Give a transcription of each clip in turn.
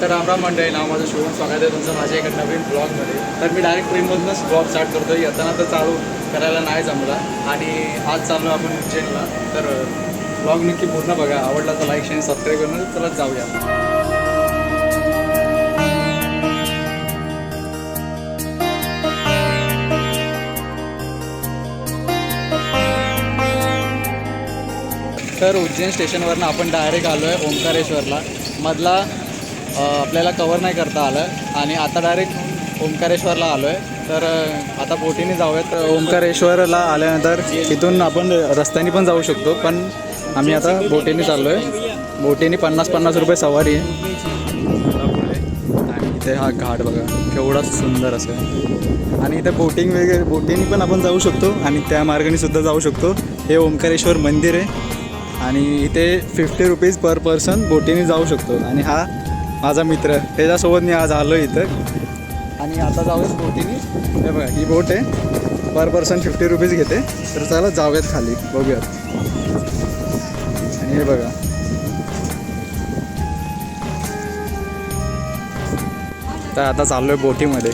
तर रामराम मंडळी, नाव माझं शुभम, स्वागत आहे तुमचं माझ्या एका नवीन ब्लॉगमध्ये. तर मी डायरेक्ट ट्रेनमधूनच ब्लॉग स्टार्ट करतो. येताना तर चालू करायला नाही जमला आणि आज चाललो आपण उज्जैनला. तर ब्लॉग नक्की पूर्ण बघा, आवडला तर लाईक शेअर सबस्क्राईब करून चला जाऊया. तर उज्जैन स्टेशनवरनं आपण डायरेक्ट आलो आहे ओंकारेश्वरला. मधला आपल्याला कवर नाही करता आलं आणि आता डायरेक्ट ओंकारेश्वरला आलो आहे. तर आता बोटीने जाऊयात. ओंकारेश्वरला आल्यानंतर इथून आपण रस्त्याने पण जाऊ शकतो, पण आम्ही आता बोटीने चाललो आहे. बोटीने 50-50 रुपये सवारी आहे. आणि इथे हा घाट बघा केवढा सुंदर असं आहे. आणि इथे बोटिंग वगैरे बोटीने पण आपण जाऊ शकतो आणि त्या मार्गाने सुद्धा जाऊ शकतो. हे ओंकारेश्वर मंदिर आहे आणि इथे 50 रुपीज पर पर्सन बोटीने जाऊ शकतो. आणि हा माझा मित्र, त्याच्यासोबत मी आज आलो इथं. आणि आता जाऊयात बोटीने. हे बघा ही बोट आहे, पर पर्सन 50 रुपीज घेते. तर चला जाऊयात खाली, बघूयात. आणि हे बघा तर आता चाललो आहे बोटीमध्ये,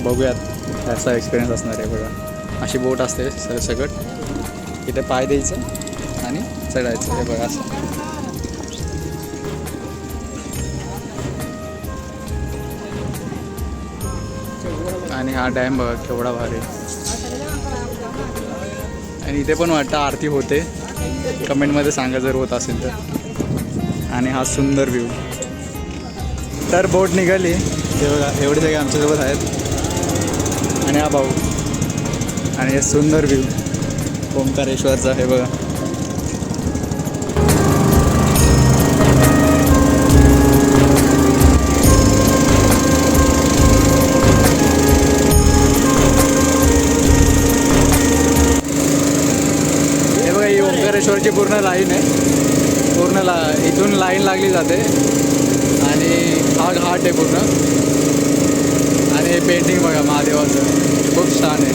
बघूयात त्याचा एक्सपिरियन्स असणार आहे. बघा अशी बोट असते सरसकट, इथे पाय द्यायचं आणि चढायचं. हे बघा असं. आणि हा डॅम बघा केवढा भारी. आणि इथे पण वाटतं आरती होते, कमेंटमध्ये सांगा जर होत असेल तर. आणि हा सुंदर व्ह्यू. तर बोट निघाली, हे बघा एवढे सगळे आमच्यासोबत आहेत. आणि हा भाऊ आणि हे सुंदर व्ह्यू ओंकारेश्वरचा. हे बघा ओंकारेश्वरची पूर्ण लाईन आहे. पूर्ण इथून लाईन लागली जाते. आणि हा घाट आहे पूर्ण. आणि हे पेंटिंग बघा महादेवाचं, खूप छान आहे.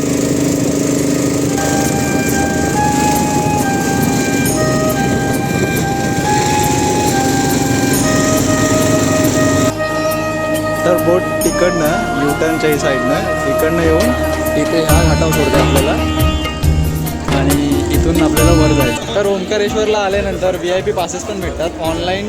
तर बोट तिकडनं युटर्नच्याही साईडनं इकडनं येऊन इथे ह्या घाटावर सोडते आपल्याला आणि इथून आपल्याला वर जायचं. तर ओंकारेश्वरला आल्यानंतर VIP पासेस पण भेटतात. ऑनलाईन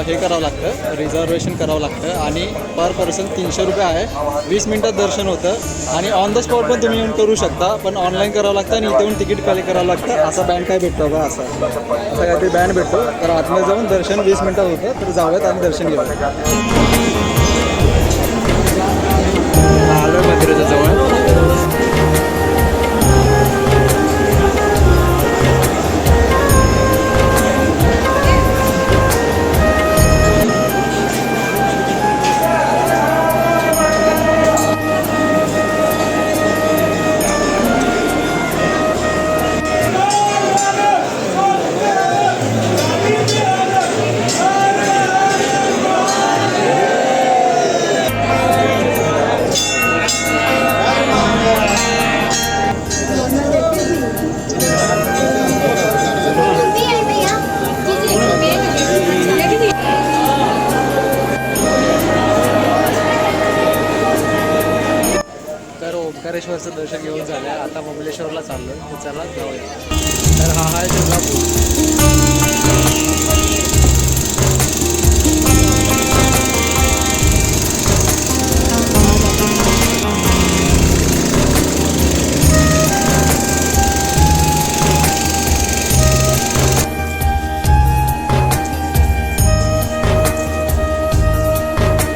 हे करावं लागतं, रिझर्वेशन करावं लागतं. आणि पर पर्सन 300 रुपये आहे. 20 मिनटात दर्शन होतं. आणि ऑन द स्पॉट पण तुम्ही येऊन करू शकता, पण ऑनलाईन करावं लागतं आणि इथे येऊन तिकीट कलेक्ट करावं लागतं. असा बँड काय भेटतो बघा, असा काहीतरी बँड भेटतो. तर आतमध्ये जाऊन दर्शन 20 मिनटात होतं. तर जाऊयात आणि दर्शन घेऊयात. आलो मंदिराच्या जवळ. ओंकारेश्वरचं दर्शन घेऊन झालं आहे. आता ममलेश्वरला चाललो आहे. तर चला जाऊया. तर हा आहे तुळजापूर.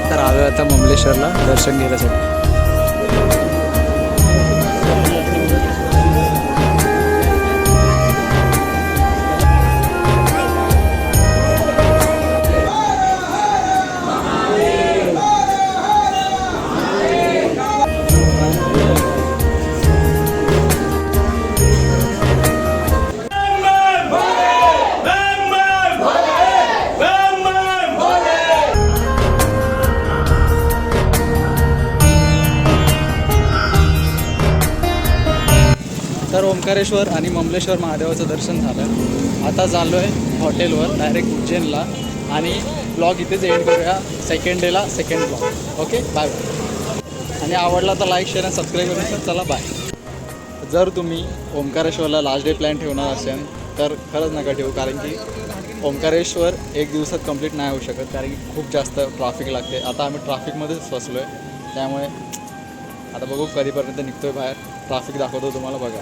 तर आलो आता ममलेश्वरला दर्शन घेण्यासाठी. तर ओंकारेश्वर आणि ममलेश्वर महादेवाचं दर्शन झालं. आता चाललो आहे हॉटेलवर डायरेक्ट उज्जैनला. आणि ब्लॉग इथेच एंड करूया. सेकंड डेला second blog. Okay bye bye. आणि आवडला तर लाईक शेअर आणि सबस्क्राईब करून चला बाय. जर तुम्ही ओंकारेश्वरला लास्ट डे प्लॅन ठेवणार असेल तर खरंच नका ठेवू, कारण की ओंकारेश्वर एक दिवसात कंप्लीट नाही होऊ शकत, कारण की खूप जास्त ट्रॅफिक लागते. आता आम्ही ट्रॅफिकमध्येच फसलो आहे, त्यामुळे आता बघू कधीपर्यंत निघतो आहे बाहेर. ट्रॅफिक दाखवतो तुम्हाला बघा.